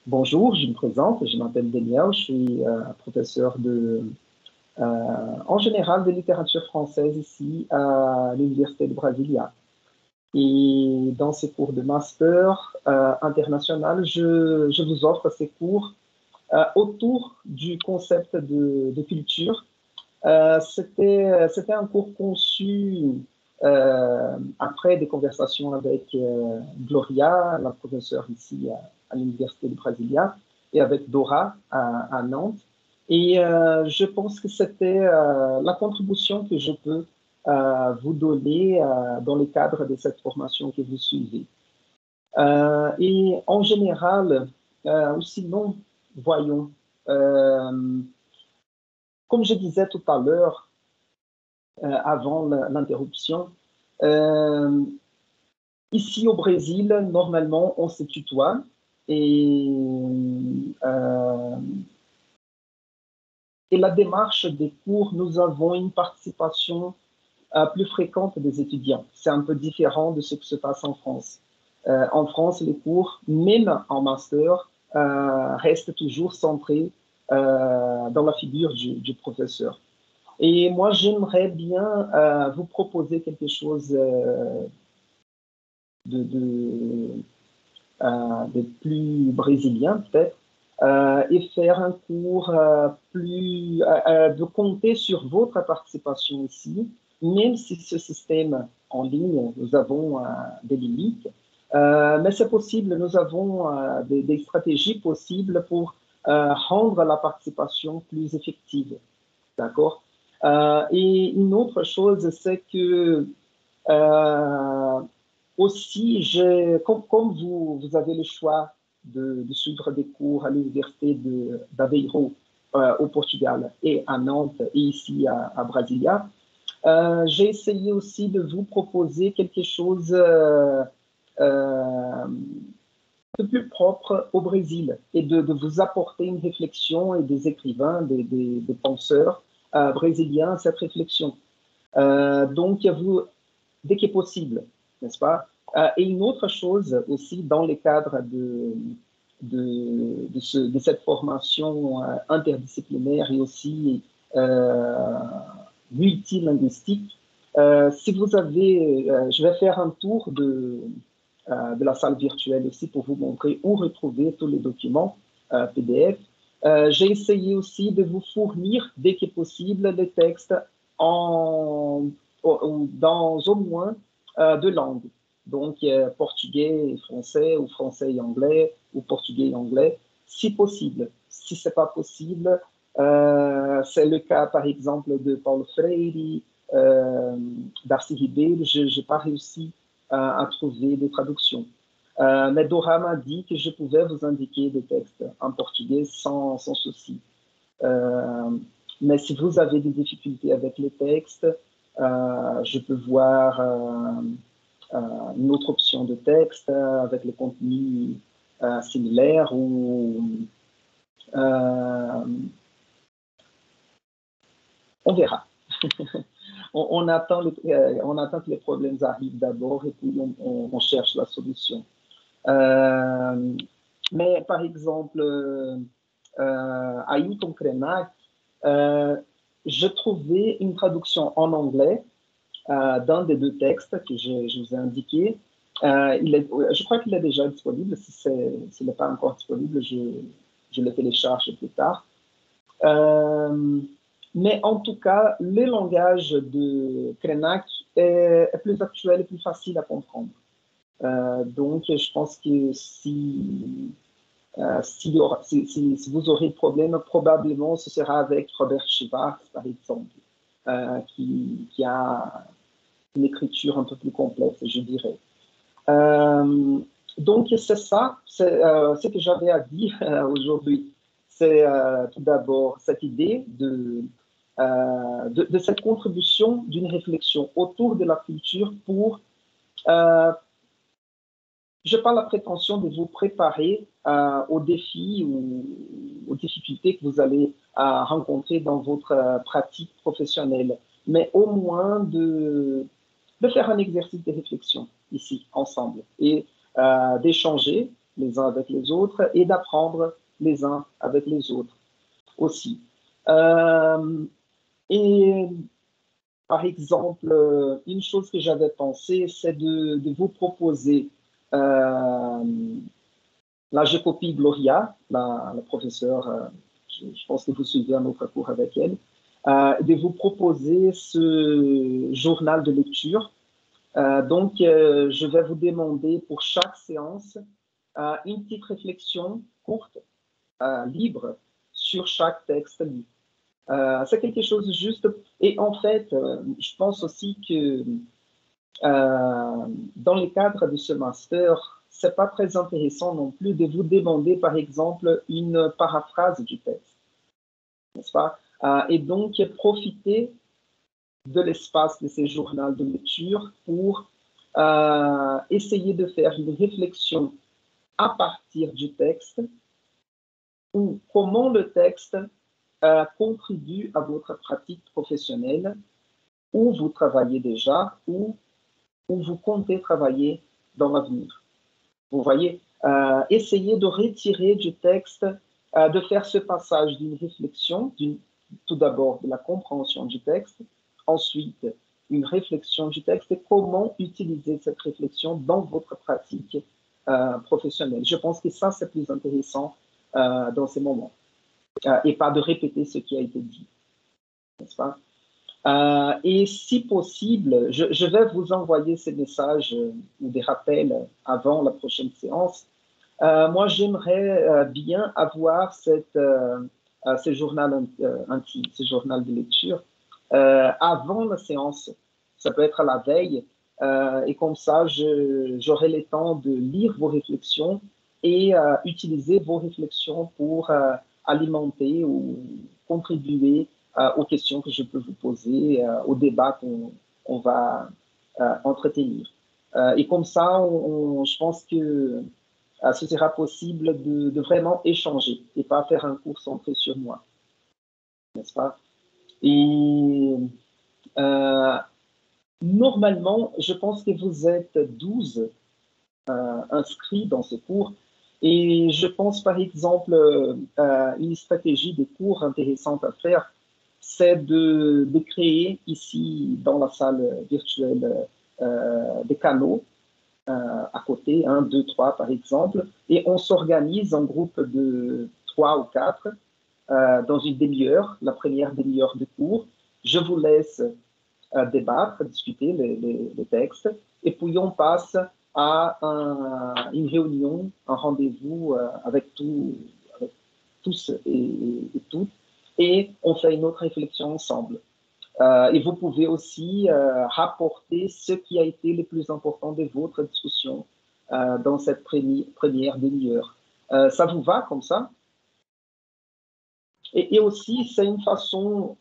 Bonjour, je me présente, je m'appelle Daniel, je suis professeur en général de littérature française ici à l'Université de Brasilia. Et dans ces cours de master international, je vous offre ces cours autour du concept de culture. C'était un cours conçu après des conversations avec Gloria, la professeure ici à l'Université de Brasilia, et avec Dora à Nantes. Et je pense que c'était la contribution que je peux vous donner dans le cadre de cette formation que vous suivez. Et en général, ou sinon, voyons, comme je disais tout à l'heure, avant l'interruption, euh, ici au Brésil, normalement, on se tutoie et, euh, et la démarche des cours, nous avons une participation plus fréquente des étudiants. C'est un peu différent de ce qui se passe en France. En France, les cours, même en master, restent toujours centrés dans la figure du professeur. Et moi, j'aimerais bien vous proposer quelque chose de, de, de plus brésilien, peut-être, et faire un cours de compter sur votre participation ici, même si ce système en ligne, nous avons des limites. Mais c'est possible, nous avons des stratégies possibles pour rendre la participation plus effective. D'accord? Et une autre chose, c'est que euh, aussi, comme vous avez le choix de suivre des cours à l'université d'Aveiro au Portugal et à Nantes et ici à Brasilia, j'ai essayé aussi de vous proposer quelque chose euh, de plus propre au Brésil et de vous apporter une réflexion et des écrivains, des penseurs brésiliens à cette réflexion. Donc, vous, dès qu'il est possible, n'est-ce pas? Et une autre chose aussi dans le cadre de cette formation interdisciplinaire et aussi euh, multilinguistique, si vous avez, je vais faire un tour de la salle virtuelle aussi pour vous montrer où retrouver tous les documents PDF. J'ai essayé aussi de vous fournir, dès que possible, les textes dans au moins deux langues. Donc, portugais et français, ou français et anglais, ou portugais et anglais, si possible. Si ce n'est pas possible, c'est le cas, par exemple, de Paulo Freire, Darcy Ribeiro. Je n'ai pas réussi à trouver des traductions. Mais Dora m'a dit que je pouvais vous indiquer des textes en portugais sans souci. Euh, mais si vous avez des difficultés avec les textes, je peux voir une autre option de texte avec les contenus similaires ou euh, on verra. On attend que les problèmes arrivent d'abord et puis on cherche la solution. Euh, mais par exemple, Ailton Krenak, je trouvais une traduction en anglais d'un des deux textes que je vous ai indiqués. Je crois qu'il est déjà disponible. Si s'il n'est pas encore disponible, je le télécharge plus tard. Euh, mais en tout cas, le langage de Krenak est plus actuel et plus facile à comprendre. Donc, je pense que si vous aurez problème, probablement ce sera avec Robert Schwartz, par exemple, qui a une écriture un peu plus complète, je dirais. Donc, c'est ça, c'est ce que j'avais à dire aujourd'hui. C'est tout d'abord cette idée de cette contribution d'une réflexion autour de la culture pour euh, je n'ai pas la prétention de vous préparer aux défis ou aux difficultés que vous allez rencontrer dans votre pratique professionnelle, mais au moins de faire un exercice de réflexion ici, ensemble, et d'échanger. les uns avec les autres et d'apprendre les uns avec les autres aussi. Et par exemple, une chose que j'avais pensé, c'est de vous proposer, là je copie Gloria, la professeure, je pense que vous suivez un autre cours avec elle, de vous proposer ce journal de lecture. Donc, je vais vous demander pour chaque séance une petite réflexion courte, libre, sur chaque texte lu. C'est quelque chose de juste. Et en fait, je pense aussi que dans le cadre de ce master, c'est pas très intéressant non plus de vous demander, par exemple, une paraphrase du texte, n'est-ce pas? Et donc, profiter de l'espace de ces journaux de lecture pour essayer de faire une réflexion à partir du texte ou comment le texte contribue à votre pratique professionnelle où vous travaillez déjà ou où vous comptez travailler dans l'avenir. Vous voyez, essayez de retirer du texte, de faire ce passage d'une réflexion, tout d'abord de la compréhension du texte, ensuite une réflexion du texte et comment utiliser cette réflexion dans votre pratique professionnelle. Je pense que ça, c'est plus intéressant dans ces moments et pas de répéter ce qui a été dit, n'est-ce pas? Et si possible, je vais vous envoyer ces messages ou des rappels avant la prochaine séance. Moi, j'aimerais bien avoir ce journal intime, ce journal de lecture avant la séance. Ça peut être à la veille. Et comme ça, j'aurai le temps de lire vos réflexions et utiliser vos réflexions pour alimenter ou contribuer aux questions que je peux vous poser, au débat qu'on va entretenir. Et comme ça, je pense que ce sera possible de vraiment échanger et pas faire un cours centré sur moi, n'est-ce pas? Et normalement, je pense que vous êtes 12 inscrits dans ce cours. Et je pense, par exemple, une stratégie de cours intéressante à faire, c'est de créer ici, dans la salle virtuelle, des canaux à côté, 1, 2, 3 par exemple, et on s'organise en groupe de 3 ou 4 dans une demi-heure, la première demi-heure de cours. Je vous laisse débattre, discuter les textes, et puis on passe à une réunion, un rendez-vous avec tous et toutes, et on fait une autre réflexion ensemble. Et vous pouvez aussi rapporter ce qui a été le plus important de votre discussion dans cette première demi-heure. Ça vous va comme ça? Et aussi, c'est une façon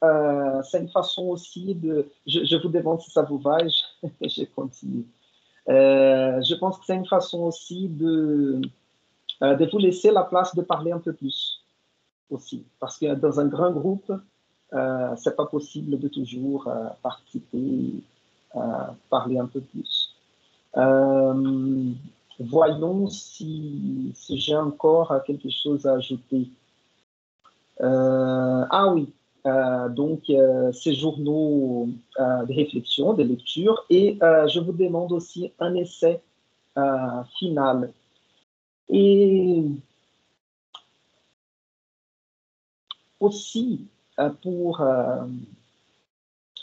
aussi de... Je vous demande si ça vous va et je continue. Je pense que c'est une façon aussi de vous laisser la place de parler un peu plus aussi. Parce que dans un grand groupe, c'est pas possible de toujours participer, parler un peu plus. Voyons si j'ai encore quelque chose à ajouter. Ah oui, donc ces journaux de réflexion, de lecture, et je vous demande aussi un essai final. Et aussi,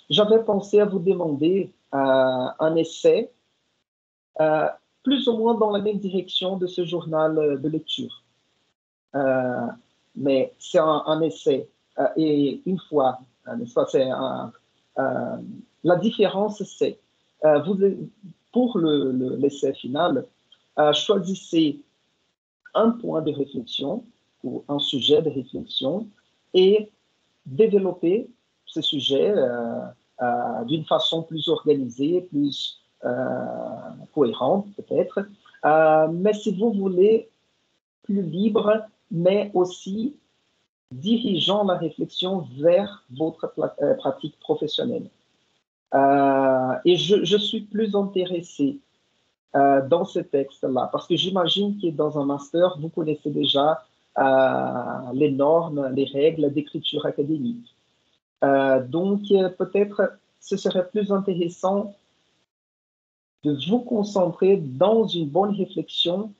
j'avais pensé à vous demander un essai plus ou moins dans la même direction de ce journal de lecture. Mais c'est un essai. Et une fois, c'est la différence, c'est pour l'essai final, choisissez un point de réflexion ou un sujet de réflexion et développez ce sujet d'une façon plus organisée, plus cohérente peut-être. Mais si vous voulez plus libre, mais aussi dirigeant la réflexion vers votre pratique professionnelle. Et je suis plus intéressé dans ce texte-là? Parce que j'imagine que dans un master, vous connaissez déjà les normes, les règles d'écriture académique. Donc, peut-être ce serait plus intéressant de vous concentrer dans une bonne réflexion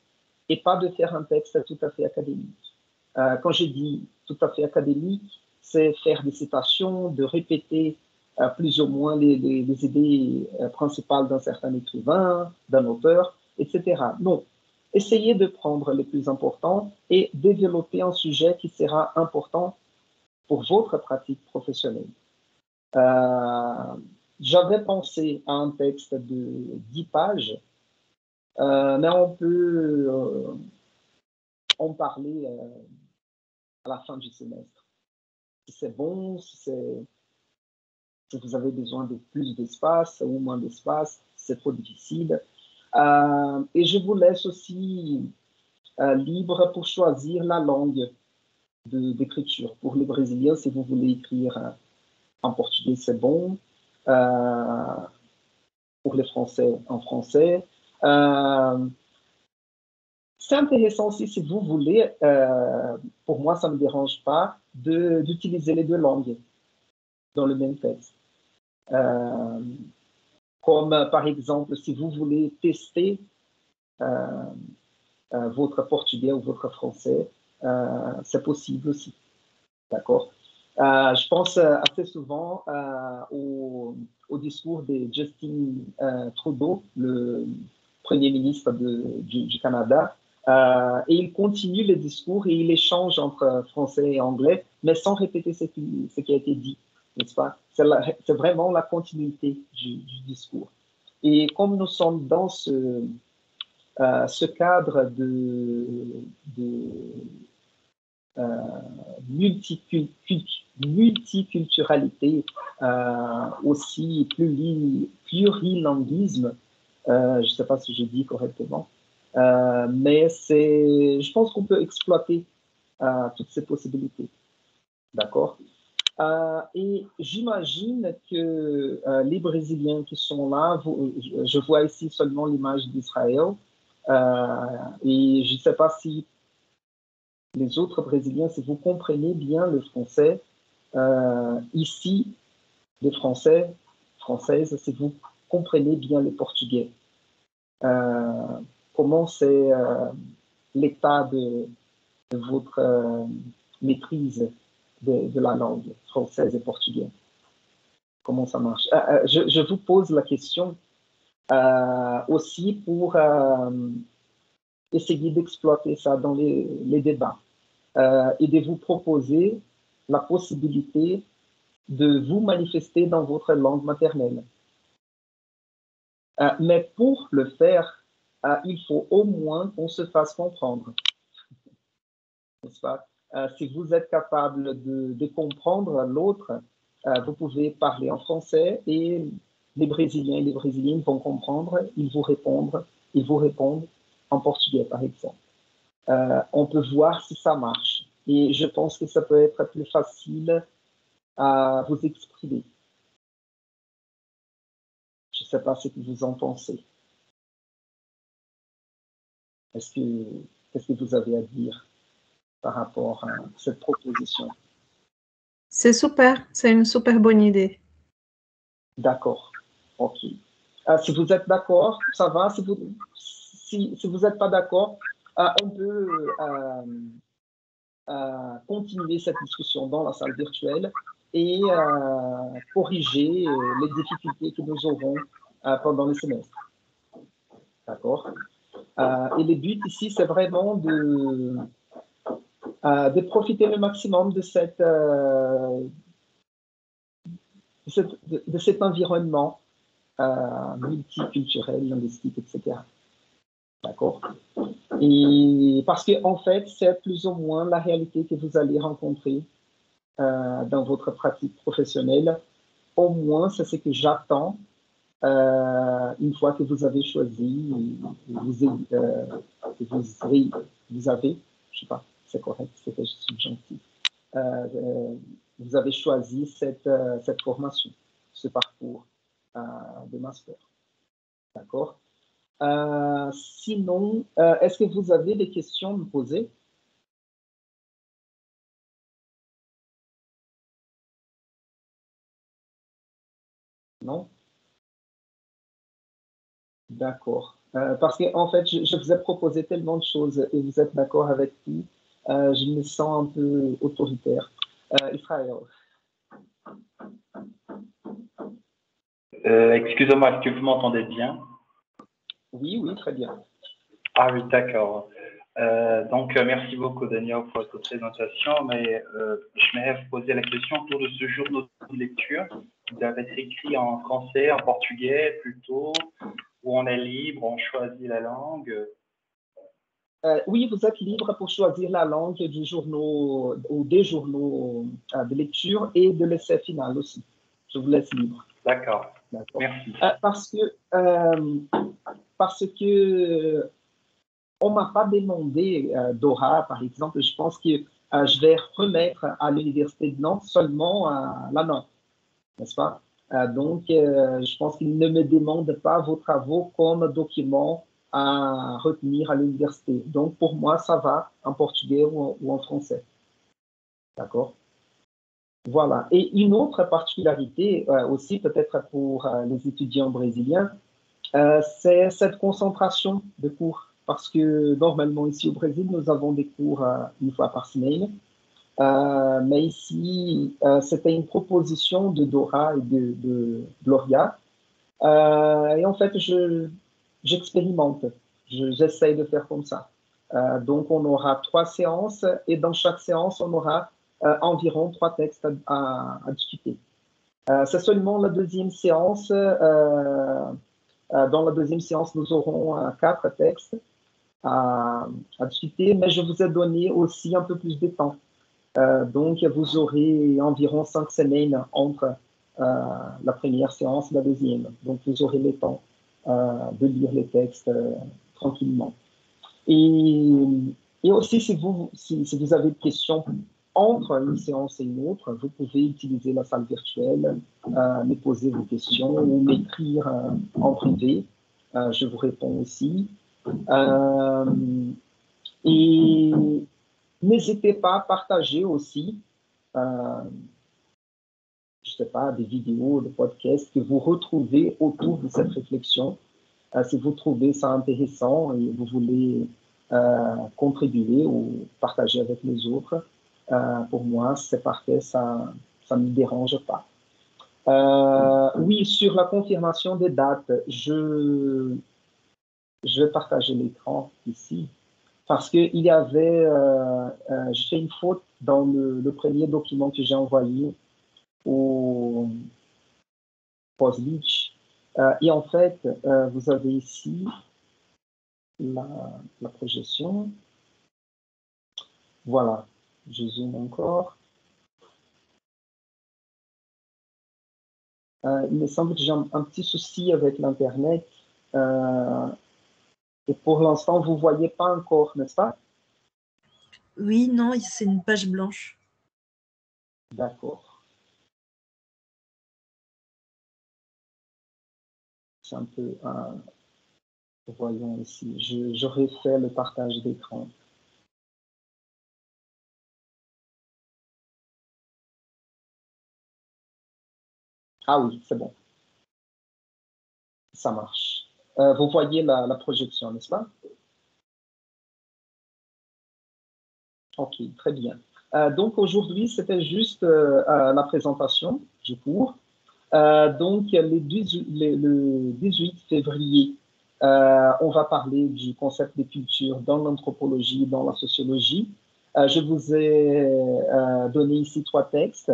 et pas de faire un texte tout à fait académique. Quand je dis tout à fait académique, c'est faire des citations, de répéter plus ou moins les idées principales d'un certain écrivain, d'un auteur, etc. Non, essayez de prendre les plus importants et développer un sujet qui sera important pour votre pratique professionnelle. J'avais pensé à un texte de 10 pages, mais on peut en parler à la fin du semestre. Si c'est bon, si vous avez besoin de plus d'espace ou moins d'espace, c'est trop difficile. Et je vous laisse aussi libre pour choisir la langue d'écriture. Pour les Brésiliens, si vous voulez écrire en portugais, c'est bon. Pour les Français, en français. C'est intéressant aussi, si vous voulez, pour moi, ça ne me dérange pas, d'utiliser les deux langues dans le même texte. Comme par exemple, si vous voulez tester votre portugais ou votre français, c'est possible aussi. D'accord? Je pense assez souvent au discours de Justin Trudeau, le Premier ministre du Canada, et il continue le discours et il échange entre français et anglais, mais sans répéter ce qui a été dit, n'est-ce pas? C'est vraiment la continuité du discours. Et comme nous sommes dans ce cadre de multiculturalité, aussi plurilinguisme, je ne sais pas si je dis correctement, mais je pense qu'on peut exploiter toutes ces possibilités. D'accord? Et j'imagine que les Brésiliens qui sont là, je vois ici seulement l'image d'Israël, et je ne sais pas si les autres Brésiliens, si vous comprenez bien le français, ici, les Français, Françaises, si vous comprenez bien le portugais, comment c'est l'état de votre maîtrise de la langue française et portugaise? Comment ça marche? Je vous pose la question aussi pour essayer d'exploiter ça dans les débats et de vous proposer la possibilité de vous manifester dans votre langue maternelle. Mais pour le faire, il faut au moins qu'on se fasse comprendre. N'est-ce pas? Si vous êtes capable de comprendre l'autre, vous pouvez parler en français et les Brésiliens et les Brésiliennes vont comprendre, ils vous répondent en portugais, par exemple. On peut voir si ça marche. Et je pense que ça peut être plus facile à vous exprimer. Je ne sais pas ce que vous en pensez. Qu'est-ce que vous avez à dire par rapport à cette proposition? C'est super, c'est une super bonne idée. D'accord, ok. Si vous êtes d'accord, ça va. Si vous n'êtes pas d'accord, on peut continuer cette discussion dans la salle virtuelle et corriger les difficultés que nous aurons pendant le semestre. D'accord? Et le but ici, c'est vraiment de profiter le maximum de cet environnement multiculturel, linguistique, etc. D'accord? Et parce qu'en fait, c'est plus ou moins la réalité que vous allez rencontrer dans votre pratique professionnelle. Au moins, c'est ce que j'attends une fois que vous avez choisi, vous avez, je sais pas, c'est correct, c'était subjonctif. Vous avez choisi cette formation, ce parcours de master. D'accord? sinon, est-ce que vous avez des questions à me poser? Non? D'accord. Parce qu'en fait, je vous ai proposé tellement de choses et vous êtes d'accord avec tout. Je me sens un peu autoritaire. Israël. Excusez-moi, est-ce que vous m'entendez bien? Oui, oui, très bien. Ah oui, d'accord. Donc, merci beaucoup, Daniel, pour votre présentation. Mais je m'avais posé la question autour de ce journal de lecture. Vous avez écrit en français, en portugais plutôt, où on est libre, on choisit la langue. Oui, vous êtes libre pour choisir la langue du journal ou des journaux de lecture et de l'essai final aussi. Je vous laisse libre. D'accord. D'accord. Merci. Parce que on m'a pas demandé Dora, par exemple. Je pense que je vais remettre à l'université de Nantes seulement la note, n'est-ce pas? Donc, je pense qu'ils ne me demandent pas vos travaux comme document à retenir à l'université. Donc, pour moi, ça va en portugais ou en français. D'accord? Voilà. Et une autre particularité aussi, peut-être pour les étudiants brésiliens, c'est cette concentration de cours. Parce que normalement, ici au Brésil, nous avons des cours une fois par semaine. Mais ici, c'était une proposition de Dora et de Gloria. Et en fait, j'expérimente. J'essaye de faire comme ça. Donc, on aura 3 séances et dans chaque séance, on aura environ 3 textes à discuter. C'est seulement la deuxième séance. Dans la deuxième séance, nous aurons 4 textes à discuter, mais je vous ai donné aussi un peu plus de temps. Donc, vous aurez environ 5 semaines entre la première séance et la deuxième. Donc, vous aurez le temps de lire les textes tranquillement. Et aussi, si vous avez des questions entre une séance et une autre, vous pouvez utiliser la salle virtuelle, me poser vos questions ou m'écrire en privé. Je vous réponds aussi. Et n'hésitez pas à partager aussi, je ne sais pas, des vidéos, des podcasts que vous retrouvez autour de cette réflexion. Si vous trouvez ça intéressant et vous voulez contribuer ou partager avec les autres, pour moi, c'est parfait, ça ne me dérange pas. Oui, sur la confirmation des dates, je vais partager l'écran ici. Parce qu'il y avait, j'ai fait une faute dans le premier document que j'ai envoyé au Postlich. Et en fait, vous avez ici la projection. Voilà, je zoome encore. Il me semble que j'ai un petit souci avec l'Internet. Et pour l'instant, vous ne voyez pas encore, n'est-ce pas? Oui, non, c'est une page blanche. D'accord. C'est un peu... voyons ici. Je refais le partage d'écran. Ah oui, c'est bon. Ça marche. Vous voyez la projection, n'est-ce pas? Ok, très bien. Donc aujourd'hui, c'était juste la présentation du cours. Donc le 18 février, on va parler du concept de culture dans l'anthropologie, dans la sociologie. Je vous ai donné ici 3 textes,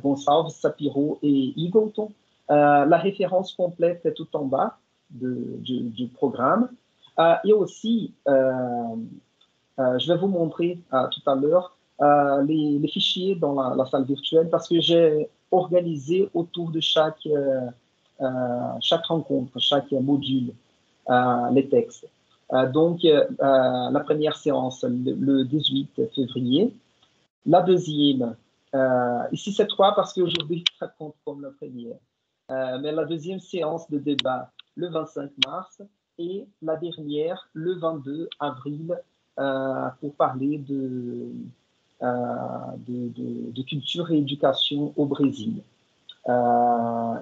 Gonçalves, Sapiro et Eagleton. La référence complète est tout en bas du programme. Et aussi, je vais vous montrer tout à l'heure les fichiers dans la salle virtuelle parce que j'ai organisé autour de chaque rencontre, chaque module, les textes. Donc, la première séance, le 18 février. La deuxième, ici c'est 3 parce qu'aujourd'hui, ça compte comme la première. Mais la deuxième séance de débat, le 25 mars. et la dernière le 22 avril pour parler de culture et éducation au Brésil.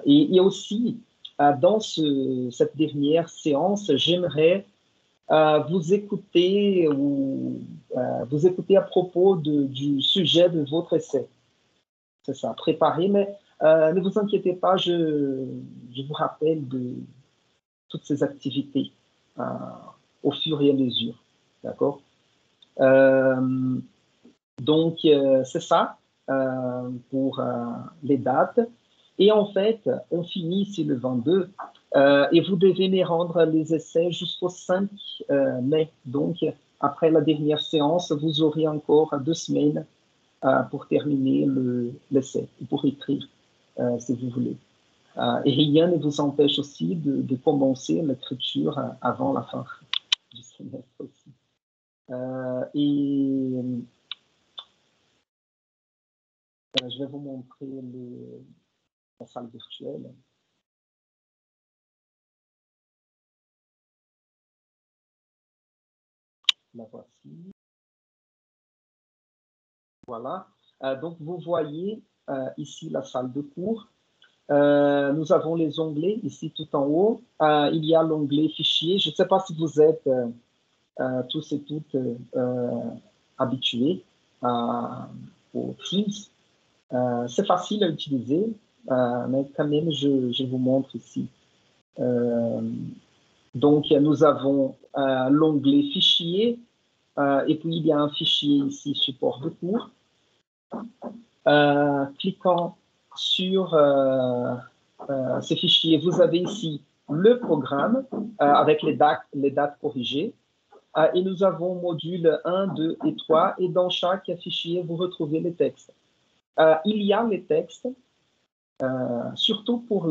Et aussi, dans cette dernière séance, j'aimerais vous écouter à propos du sujet de votre essai. C'est ça, préparé, mais ne vous inquiétez pas, je vous rappelle de toutes ces activités au fur et à mesure. D'accord? Donc, c'est ça pour les dates. Et en fait, on finit ici le 22 et vous devez me rendre les essais jusqu'au 5 mai. Donc, après la dernière séance, vous aurez encore 2 semaines pour terminer l'essai, pour écrire, si vous voulez. Et rien ne vous empêche aussi de commencer l'écriture avant la fin du semestre aussi. Je vais vous montrer la salle virtuelle. La voici. Voilà. Donc, vous voyez ici la salle de cours. Nous avons les onglets ici tout en haut. Il y a l'onglet fichier. Je ne sais pas si vous êtes tous et toutes habitués aux Teams. C'est facile à utiliser, mais quand même, je vous montre ici. Donc, nous avons l'onglet fichier, et puis il y a un fichier ici, support de cours. Cliquant sur ce fichier, vous avez ici le programme avec les dates corrigées. Et nous avons module 1, 2 et 3. Et dans chaque fichier, vous retrouvez les textes. Il y a les textes, surtout pour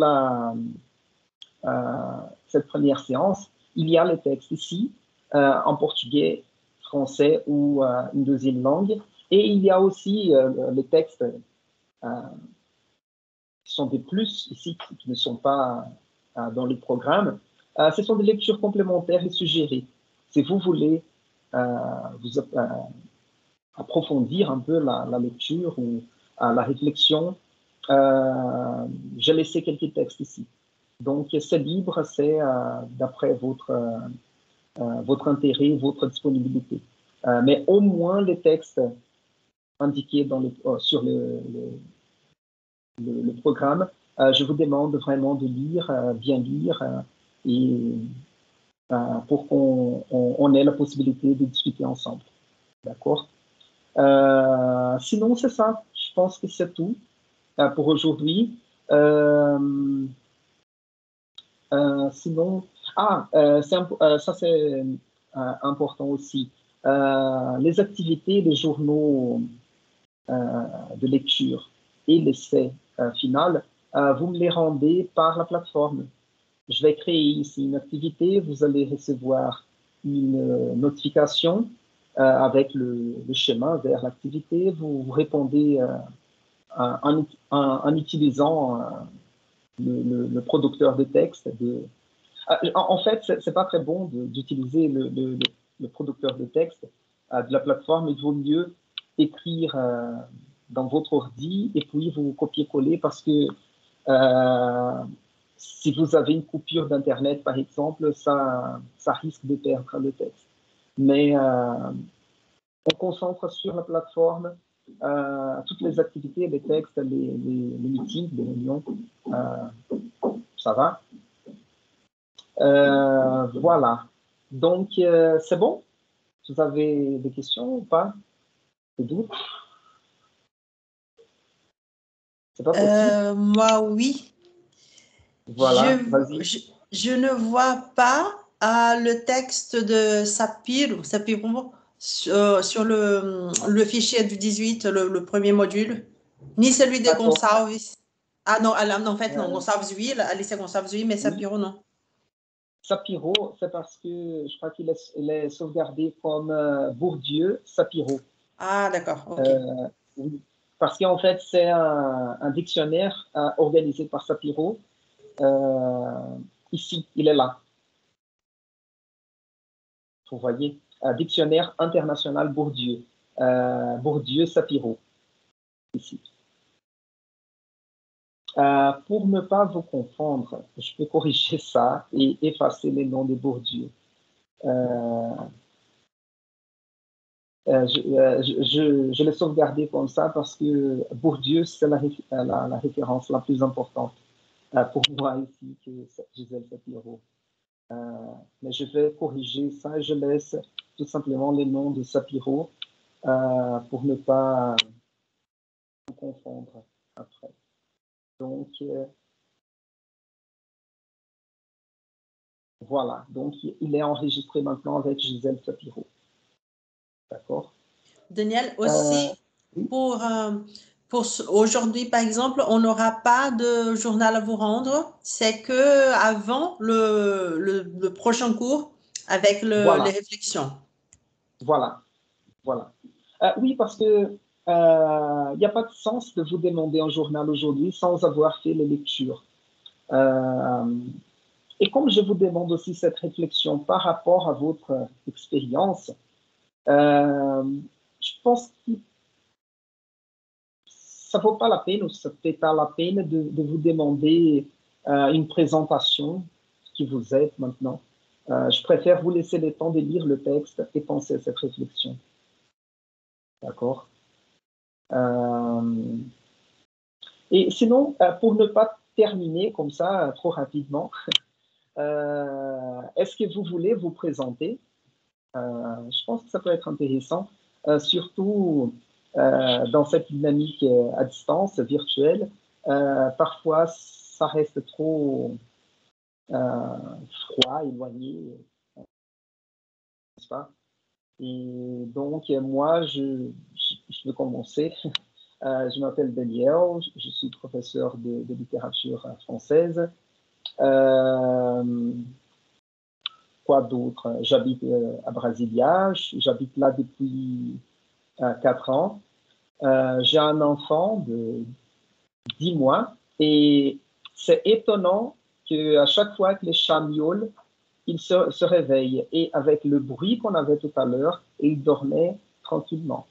cette première séance, il y a les textes ici, en portugais, français ou une deuxième langue. Et il y a aussi les textes qui sont des plus ici, qui ne sont pas dans le programme. Ce sont des lectures complémentaires et suggérées. Si vous voulez vous approfondir un peu la lecture ou la réflexion, j'ai laissé quelques textes ici. Donc, c'est libre, c'est d'après votre intérêt, votre disponibilité. Mais au moins les textes indiqués sur le programme, je vous demande vraiment de lire, bien lire, et pour qu'on ait la possibilité de discuter ensemble. D'accord? Sinon, c'est ça. Je pense que c'est tout pour aujourd'hui. Sinon, ça c'est important aussi. Les activités, les journaux de lecture et l'essai final, vous me les rendez par la plateforme. Je vais créer ici une activité, vous allez recevoir une notification avec le chemin vers l'activité. Vous répondez en utilisant le producteur de texte. En fait, c'est pas très bon d'utiliser le producteur de texte de la plateforme. Il vaut mieux écrire dans votre ordi et puis vous copier-coller parce que si vous avez une coupure d'Internet, par exemple, ça risque de perdre le texte. Mais on concentre sur la plateforme toutes les activités, les textes, les meetings, les réunions. Ça va? Voilà. Donc, c'est bon? Vous avez des questions ou pas? Des doutes? C'est pas possible? Moi, oui. Voilà, vas-y. Je ne vois pas le texte de Sapiro sur le fichier du 18, le premier module, ni celui de D'accord. Gonçalves. Ah non, en fait, non, Gonçalves, oui, Alicia Gonçalves, oui, mais Sapiro, non. Sapiro, c'est parce que je crois qu'il est sauvegardé comme Bourdieu Sapiro. Ah, d'accord, ok. Oui. Parce qu'en fait, c'est un dictionnaire organisé par Sapiro. Ici, il est là. vous voyez, Dictionnaire international Bourdieu, Bourdieu-Sapiro, ici. Pour ne pas vous confondre, je peux corriger ça et effacer les noms de Bourdieu. Je l'ai sauvegardé comme ça parce que Bourdieu, c'est la référence la plus importante pour moi ici que Gisèle Sapiro. Mais je vais corriger ça et je laisse tout simplement les noms de Sapiro pour ne pas vous confondre après. Donc, voilà. Donc, il est enregistré maintenant avec Gisèle Sapiro. D'accord? Daniel, aussi, Oui. pour aujourd'hui, par exemple, on n'aura pas de journal à vous rendre. C'est que avant le prochain cours avec Voilà. les réflexions. Voilà. Voilà. Oui, parce que il n'y a pas de sens de vous demander un journal aujourd'hui sans avoir fait les lectures. Et comme je vous demande aussi cette réflexion par rapport à votre expérience, je pense que ça ne vaut pas la peine, ou ça ne fait pas la peine de vous demander une présentation qui vous aide maintenant. Je préfère vous laisser le temps de lire le texte et penser à cette réflexion. D'accord? Et sinon, pour ne pas terminer comme ça trop rapidement, est-ce que vous voulez vous présenter? Je pense que ça peut être intéressant, surtout dans cette dynamique à distance, virtuelle. Parfois, ça reste trop froid, éloigné, n'est-ce pas? Et donc, moi, je vais commencer. Je m'appelle Daniel, je suis professeur de littérature française. Quoi d'autre? J'habite à Brasilia, j'habite là depuis 4 ans. J'ai un enfant de 10 mois et c'est étonnant qu'à chaque fois que les chats miaulent, il se réveille et avec le bruit qu'on avait tout à l'heure, il dormait tranquillement.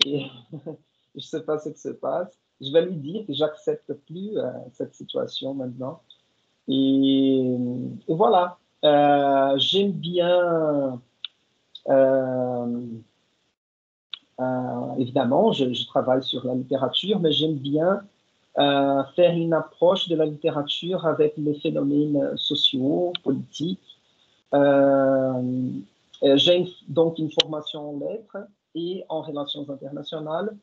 Et je ne sais pas ce qui se passe. Je vais lui dire que j'accepte plus cette situation maintenant. Et voilà. J'aime bien, évidemment, je travaille sur la littérature, mais j'aime bien faire une approche de la littérature avec les phénomènes sociaux, politiques. J'ai donc une formation en lettres et en relations internationales.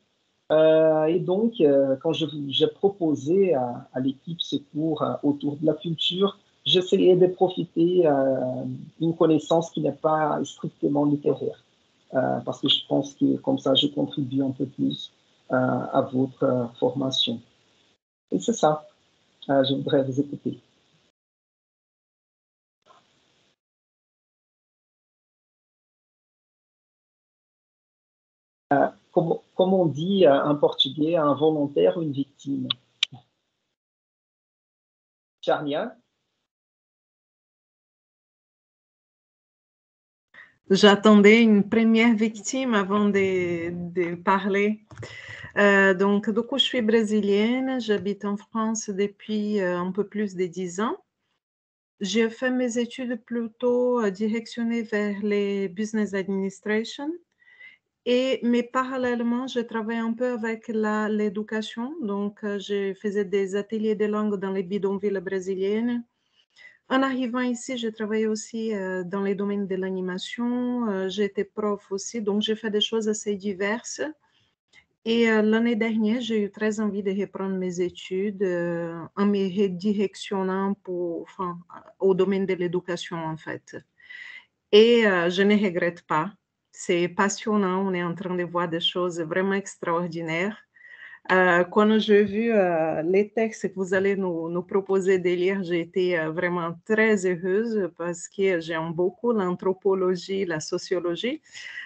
Et donc, quand j'ai proposé à l'équipe ce cours autour de la culture, j'essayais de profiter d'une connaissance qui n'est pas strictement littéraire, parce que je pense que comme ça, je contribue un peu plus à votre formation. Et c'est ça, je voudrais vous écouter. Comme on dit en portugais, un volontaire ou une victime? Charnia? J'attendais une première victime avant de parler. Donc, du coup, je suis brésilienne, j'habite en France depuis un peu plus de 10 ans. J'ai fait mes études plutôt directionnées vers les business administration. Mais parallèlement, je travaille un peu avec l'éducation. Donc, je faisais des ateliers de langue dans les bidonvilles brésiliennes. En arrivant ici, j'ai travaillé aussi dans les domaines de l'animation. J'étais prof aussi, donc j'ai fait des choses assez diverses. Et l'année dernière, j'ai eu très envie de reprendre mes études en me redirectionnant au domaine de l'éducation, en fait. Et je ne regrette pas. C'est passionnant. On est en train de voir des choses vraiment extraordinaires. Quand j'ai vu les textes que vous allez nous proposer de lire, j'ai été vraiment très heureuse parce que j'aime beaucoup l'anthropologie, la sociologie.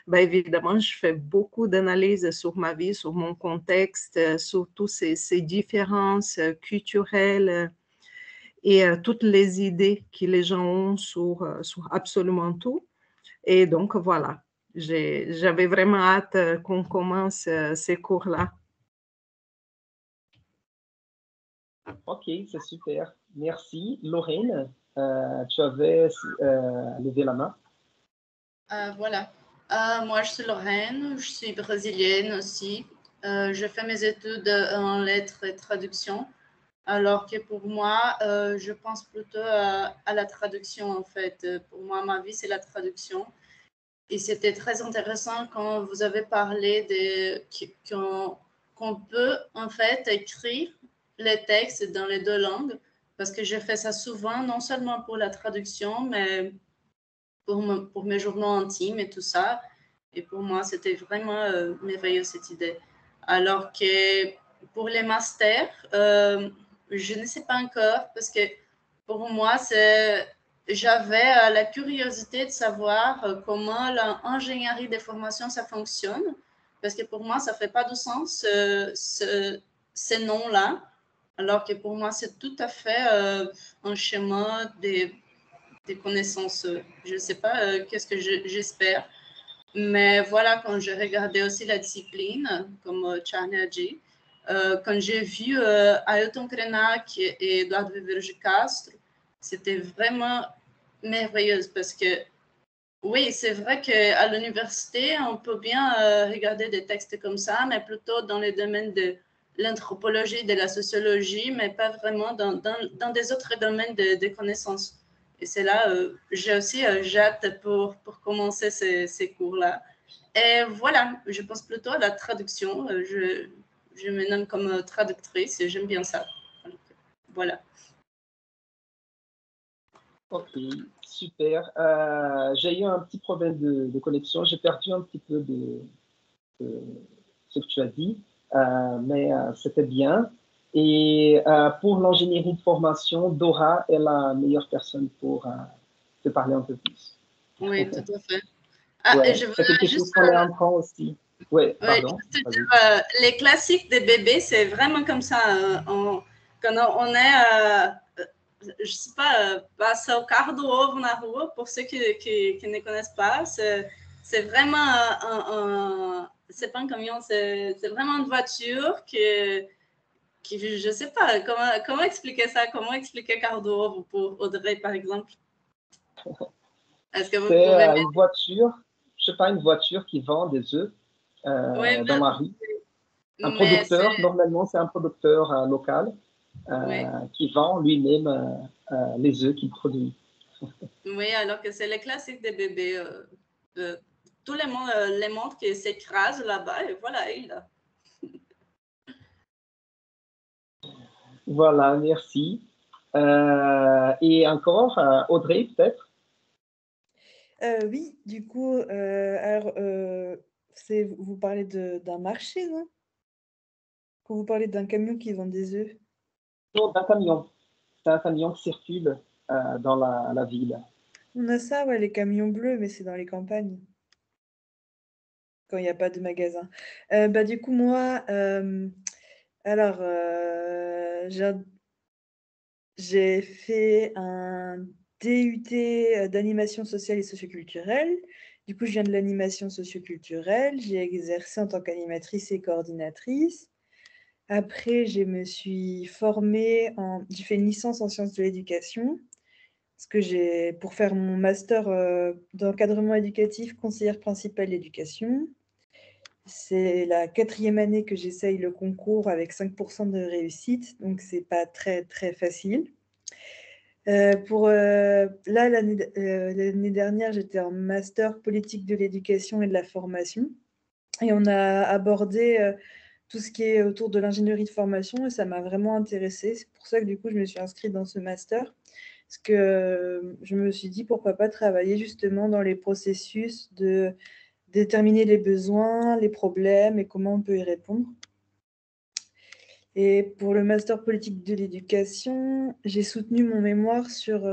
Ben, évidemment, je fais beaucoup d'analyses sur ma vie, sur mon contexte, sur toutes ces différences culturelles et toutes les idées que les gens ont sur absolument tout. Et donc, voilà, j'avais vraiment hâte qu'on commence ces cours-là. Ok, c'est super. Merci. Lorraine, tu avais levé la main. Voilà. Moi, je suis Lorraine, je suis brésilienne aussi. Je fais mes études en lettres et traduction, alors que pour moi, je pense plutôt à la traduction en fait. Pour moi, ma vie, c'est la traduction. Et c'était très intéressant quand vous avez parlé qu'on peut en fait écrire les textes dans les deux langues, parce que j'ai fait ça souvent, non seulement pour la traduction, mais pour mes journaux intimes et tout ça. Et pour moi, c'était vraiment merveilleux cette idée. Alors que pour les masters, je ne sais pas encore parce que pour moi, j'avais la curiosité de savoir comment l'ingénierie des formations, ça fonctionne. Parce que pour moi, ça ne fait pas de sens ces noms-là. Alors que pour moi, c'est tout à fait un schéma des connaissances. Je ne sais pas qu'est-ce que j'espère. Mais voilà, quand j'ai regardé aussi la discipline, comme Charny a dit, quand j'ai vu Ailton Krenak et Eduardo Viveiros de Castro, c'était vraiment merveilleux parce que, oui, c'est vrai qu'à l'université, on peut bien regarder des textes comme ça, mais plutôt dans les domaines de l'anthropologie, de la sociologie, mais pas vraiment dans des autres domaines de connaissances. Et c'est là, j'ai aussi hâte pour commencer ces cours-là. Et voilà, je pense plutôt à la traduction. Je me nomme comme traductrice et j'aime bien ça. Donc, voilà. Ok, super. J'ai eu un petit problème de connexion. J'ai perdu un petit peu de ce que tu as dit, mais c'était bien. Et pour l'ingénierie de formation, Dora est la meilleure personne pour te parler un peu plus. Oui, tout à fait. Ah, Ouais, et je c'est quelque voudrais juste, chose qu'on apprend aussi. Oui, pardon. juste te dire, les classiques des bébés, c'est vraiment comme ça. Quand on est, je sais pas, passa o carro do ovo na rua, pour ceux qui ne connaissent pas, c'est vraiment c'est pas un camion, c'est vraiment une voiture qui, je sais pas, comment expliquer ça, comment expliquer carro do ovo pour Audrey, par exemple? Est-ce que vous C'est pouvez une voiture, je sais pas, une voiture qui vend des œufs Oui, dans la rue. Un mais c'est... producteur, normalement, c'est un producteur local Oui. qui vend lui-même les œufs qu'il produit. Oui, alors que c'est les classiques des bébés. Tous les montres qui s'écrasent là-bas, et voilà, il a. Voilà, merci. Et encore, Audrey, peut-être? Oui, du coup, alors, vous parlez d'un marché, non? Quand vous parlez d'un camion qui vend des œufs? Non, d'un camion. C'est un camion qui circule dans la ville. On a ça, ouais, les camions bleus, mais c'est dans les campagnes, quand il n'y a pas de magasin. Bah, du coup, moi, alors, j'ai fait un DUT d'animation sociale et socioculturelle. Du coup, je viens de l'animation socioculturelle. J'ai exercé en tant qu'animatrice et coordinatrice. Après, je me suis formée j'ai fait une licence en sciences de l'éducation, parce que pour faire mon master d'encadrement éducatif, conseillère principale d'éducation. C'est la 4e année que j'essaye le concours avec 5% de réussite, donc c'est pas très, très facile. Là, l'année dernière, j'étais en master politique de l'éducation et de la formation. Et on a abordé tout ce qui est autour de l'ingénierie de formation et ça m'a vraiment intéressée. C'est pour ça que du coup, je me suis inscrite dans ce master. Parce que je me suis dit, pourquoi pas travailler justement dans les processus de déterminer les besoins, les problèmes et comment on peut y répondre. Et pour le master politique de l'éducation, j'ai soutenu mon mémoire sur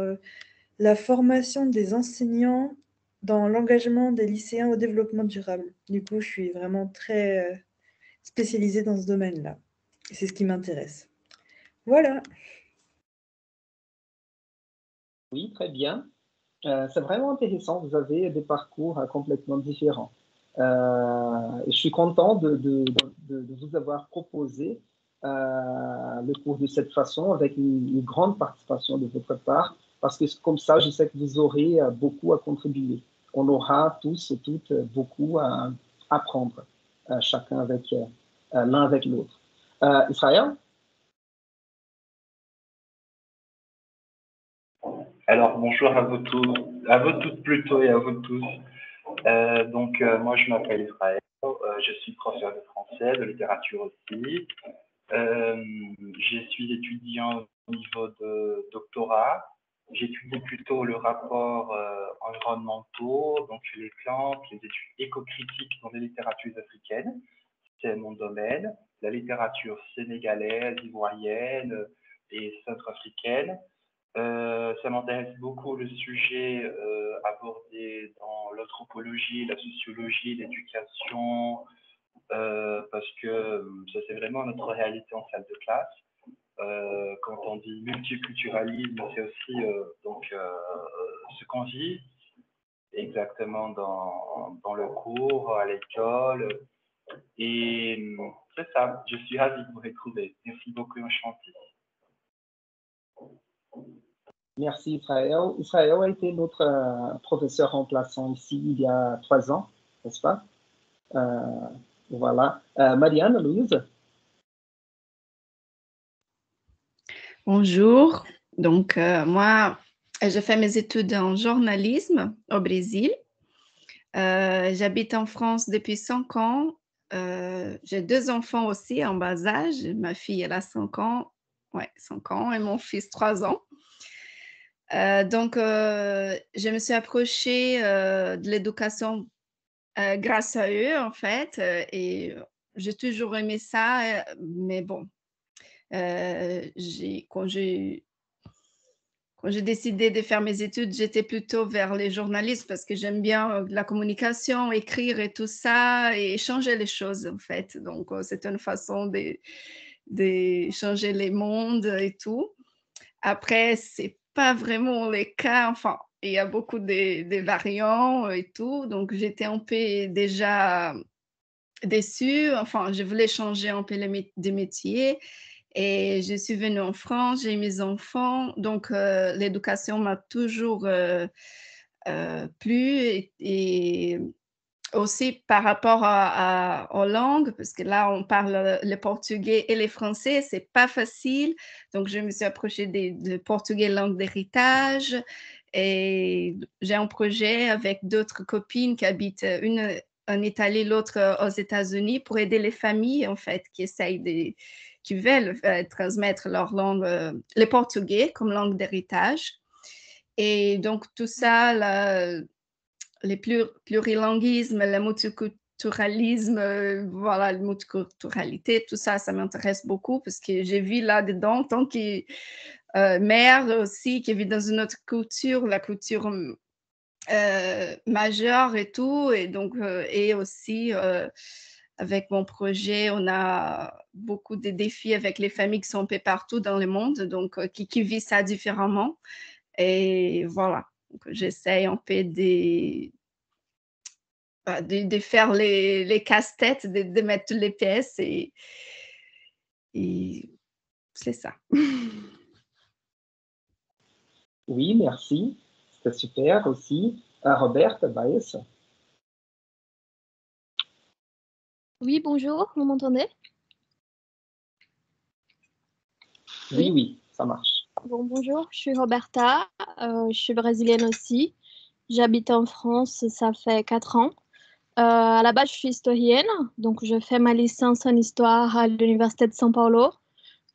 la formation des enseignants dans l'engagement des lycéens au développement durable. Du coup, je suis vraiment très spécialisée dans ce domaine-là. Et c'est ce qui m'intéresse. Voilà. Oui, très bien. C'est vraiment intéressant. Vous avez des parcours complètement différents. Et je suis content de vous avoir proposé le cours de cette façon, avec une grande participation de votre part, parce que comme ça, je sais que vous aurez beaucoup à contribuer. On aura tous et toutes beaucoup à apprendre, chacun avec l'un avec l'autre. Israël? Alors, bonjour à vous tous, à vous toutes plutôt et à vous tous. Moi, je m'appelle Israël, je suis professeur de français, de littérature aussi. Je suis étudiant au niveau de doctorat. J'étudie plutôt le rapport environnementaux, donc les plantes, les études éco-critiques dans les littératures africaines. C'est mon domaine. La littérature sénégalaise, ivoirienne et centrafricaine. Ça m'intéresse beaucoup le sujet abordé dans l'anthropologie, la sociologie, l'éducation, parce que ça c'est vraiment notre réalité en salle de classe. Quand on dit multiculturalisme, c'est aussi ce qu'on vit exactement dans le cours, à l'école. Et c'est ça, je suis ravi de vous retrouver. Merci beaucoup, enchanté. Merci Israël. Israël a été notre professeur remplaçant ici il y a 3 ans, n'est-ce pas? Voilà. Marianne, Louise? Bonjour. Donc, moi, je fais mes études en journalisme au Brésil. J'habite en France depuis 5 ans. J'ai 2 enfants aussi en bas âge. Ma fille, elle a 5 ans. Ouais, 5 ans et mon fils, 3 ans. Je me suis approchée de l'éducation grâce à eux, en fait. Et j'ai toujours aimé ça. Mais bon, quand j'ai décidé de faire mes études, j'étais plutôt vers les journalistes parce que j'aime bien la communication, écrire et tout ça, et changer les choses, en fait. Donc, c'est une façon de changer les mondes et tout. Après, c'est pas vraiment le cas. Enfin, il y a beaucoup de variants et tout. Donc, j'étais un peu déjà déçue. Enfin, je voulais changer un peu des métiers. Et je suis venue en France, j'ai mes enfants. Donc, l'éducation m'a toujours plu. Et aussi par rapport aux langues, parce que là, on parle le portugais et le français, c'est pas facile. Donc, je me suis approchée de portugais langue d'héritage. Et j'ai un projet avec d'autres copines qui habitent, une en Italie, l'autre aux États-Unis, pour aider les familles, en fait, qui veulent transmettre leur langue, le portugais comme langue d'héritage. Et donc, tout ça, là, les plurilinguismes, le multiculturalisme, voilà, la multiculturalité, tout ça, ça m'intéresse beaucoup parce que j'ai vu là-dedans, en tant que mère aussi, qui vit dans une autre culture, la culture majeure et tout, et donc, et aussi avec mon projet, on a beaucoup de défis avec les familles qui sont un peu partout dans le monde, donc qui vivent ça différemment. Et voilà, j'essaye un peu de faire les casse-têtes, de mettre toutes les pièces, et c'est ça. Oui, merci. C'était super aussi. Robert Baez? Oui, bonjour, vous m'entendez? Oui, oui, ça marche. Bon, bonjour, je suis Roberta, je suis brésilienne aussi. J'habite en France, ça fait 4 ans. À la base, je suis historienne, donc je fais ma licence en histoire à l'Université de São Paulo.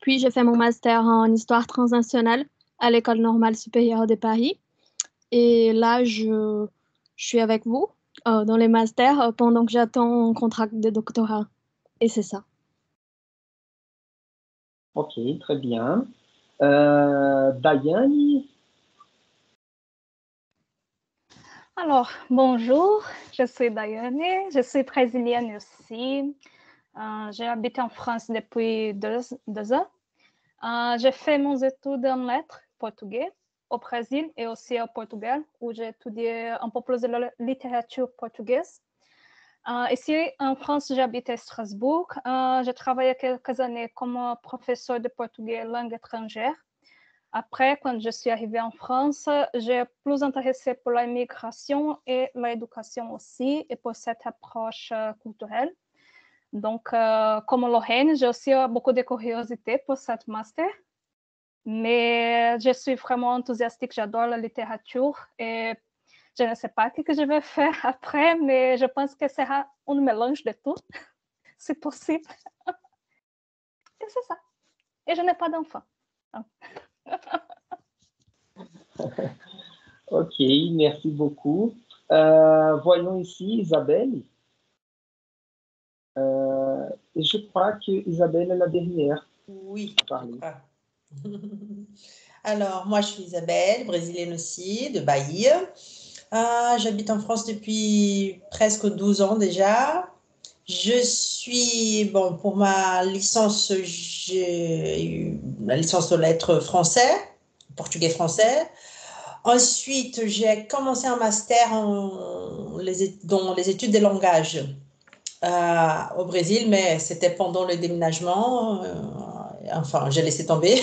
Puis, j'ai fait mon master en histoire transnationale à l'École normale supérieure de Paris. Et là, je suis avec vous dans les masters pendant que j'attends mon contrat de doctorat. Et c'est ça. Ok, très bien. Daiane? Alors, bonjour, je suis Daiane, je suis brésilienne aussi. J'ai habité en France depuis 2 ans. J'ai fait mes études en lettres portugais au Brésil et aussi au Portugal, où j'ai étudié un peu plus de la littérature portugaise. Ici, en France, j'habite à Strasbourg. J'ai travaillé quelques années comme professeur de portugais langue étrangère. Après, quand je suis arrivée en France, j'ai plus intéressé pour l'immigration et l'éducation aussi, et pour cette approche culturelle. Donc, comme Lorraine, j'ai aussi beaucoup de curiosité pour cette master. Mais je suis vraiment enthousiastique, j'adore la littérature et je ne sais pas ce que je vais faire après, mais je pense que ce sera un mélange de tout, si possible. Et c'est ça. Et je n'ai pas d'enfant. Ok, merci beaucoup. Voyons ici Isabelle. Je crois que Isabelle est la dernière. Oui, à parler. Alors, moi, je suis Isabelle, brésilienne aussi, de Bahia. J'habite en France depuis presque 12 ans déjà. Je suis, bon, pour ma licence, j'ai eu la licence de lettres français, portugais-français. Ensuite, j'ai commencé un master dans les études des langages au Brésil, mais c'était pendant le déménagement. Enfin, j'ai laissé tomber.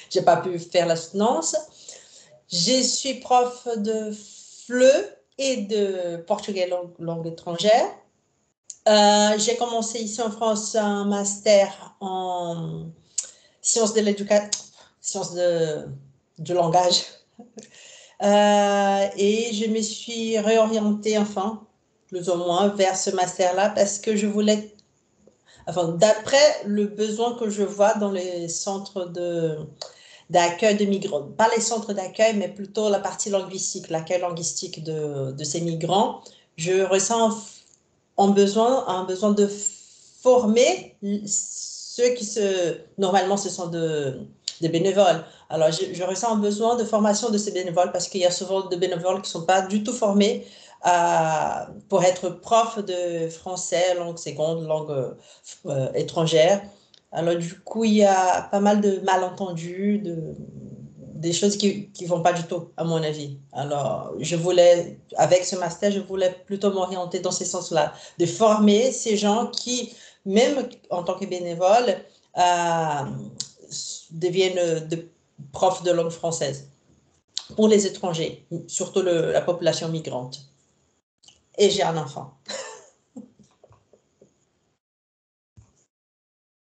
J'ai pas pu faire la soutenance. Je suis prof de FLE et de portugais langue étrangère. J'ai commencé ici en France un master en sciences de l'éducation, sciences du langage. Et je me suis réorientée, enfin, plus ou moins, vers ce master-là parce que je voulais, enfin, d'après le besoin que je vois dans les centres d'accueil de migrants, pas les centres d'accueil, mais plutôt la partie linguistique, l'accueil linguistique de ces migrants, je ressens un besoin de former ceux qui normalement ce sont des bénévoles. Alors, je ressens un besoin de formation de ces bénévoles parce qu'il y a souvent des bénévoles qui ne sont pas du tout formés pour être prof de français, langue seconde, langue étrangère. Alors, du coup, il y a pas mal de malentendus, des choses qui ne vont pas du tout, à mon avis. Alors, avec ce master, je voulais plutôt m'orienter dans ce sens-là, de former ces gens qui, même en tant que bénévoles, deviennent profs de langue française pour les étrangers, surtout la population migrante. Et j'ai un enfant.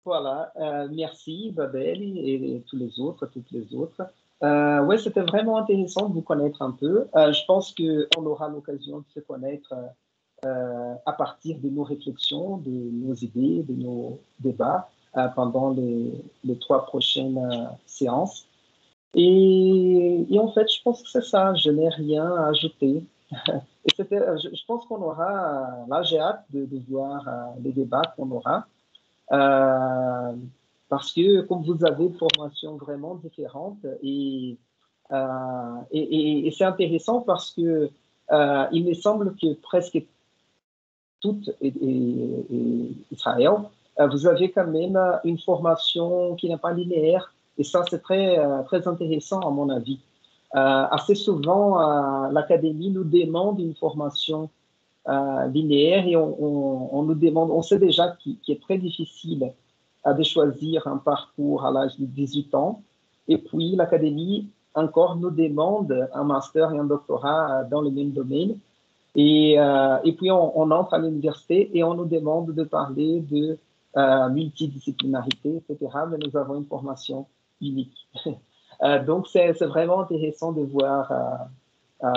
Voilà, merci Isabelle et tous les autres, toutes les autres. Ouais, c'était vraiment intéressant de vous connaître un peu. Je pense qu'on aura l'occasion de se connaître à partir de nos réflexions, de nos idées, de nos débats pendant les 3 prochaines séances. Et en fait, je pense que c'est ça, je n'ai rien à ajouter. Et je pense qu'on aura, là j'ai hâte de voir les débats qu'on aura. Parce que comme vous avez des formations vraiment différentes et c'est intéressant parce que il me semble que presque toutes et Israël, vous avez quand même une formation qui n'est pas linéaire et ça c'est très, très intéressant à mon avis. Assez souvent, l'académie nous demande une formation linéaire et on nous demande, on sait déjà qu'il est très difficile de choisir un parcours à l'âge de 18 ans. Et puis, l'académie encore nous demande un master et un doctorat dans le même domaine. Et puis, on entre à l'université et on nous demande de parler de multidisciplinarité, etc. Mais nous avons une formation unique. Donc, c'est vraiment intéressant de voir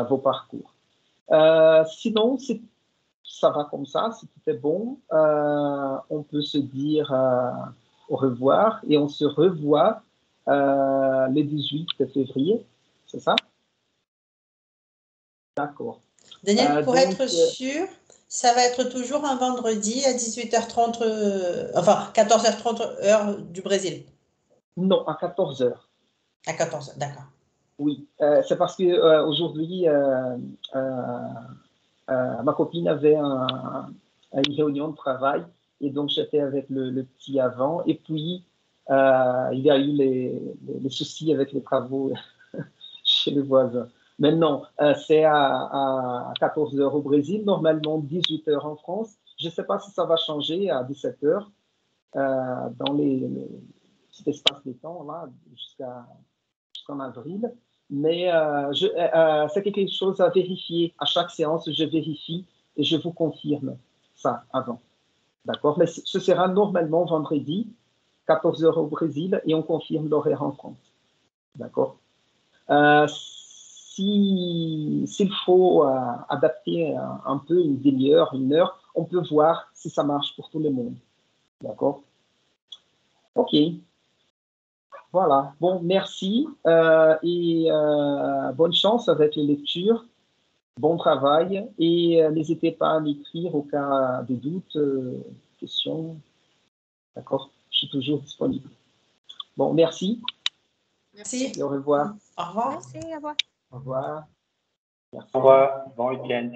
vos parcours. Sinon, ça va comme ça, si tout est bon, on peut se dire au revoir et on se revoit le 18 février, c'est ça? D'accord. Daniel, pour être sûr, ça va être toujours un vendredi à 18h30, enfin 14h30 heure du Brésil. Non, à 14h. À 14h, d'accord. Oui, c'est parce que aujourd'hui, ma copine avait une réunion de travail et donc j'étais avec le petit avant et puis il y a eu les soucis avec les travaux chez les voisins. Maintenant, c'est à 14 h au Brésil, normalement 18 h en France. Je ne sais pas si ça va changer à 17 h dans cet espace de temps là jusqu'en avril. Mais c'est quelque chose à vérifier. À chaque séance, je vérifie et je vous confirme ça avant. D'accord? Mais ce sera normalement vendredi, 14 h au Brésil, et on confirme l'horaire en France. D'accord? S'il faut adapter un peu une demi-heure, 1 heure, on peut voir si ça marche pour tout le monde. D'accord? OK. Voilà. Bon, merci et bonne chance avec les lectures. Bon travail et n'hésitez pas à m'écrire au cas de doutes, questions. D'accord? Je suis toujours disponible. Bon, merci. Merci. Et au revoir. Au revoir. Merci, au revoir. Au revoir. Merci. Au revoir. Bon week-end.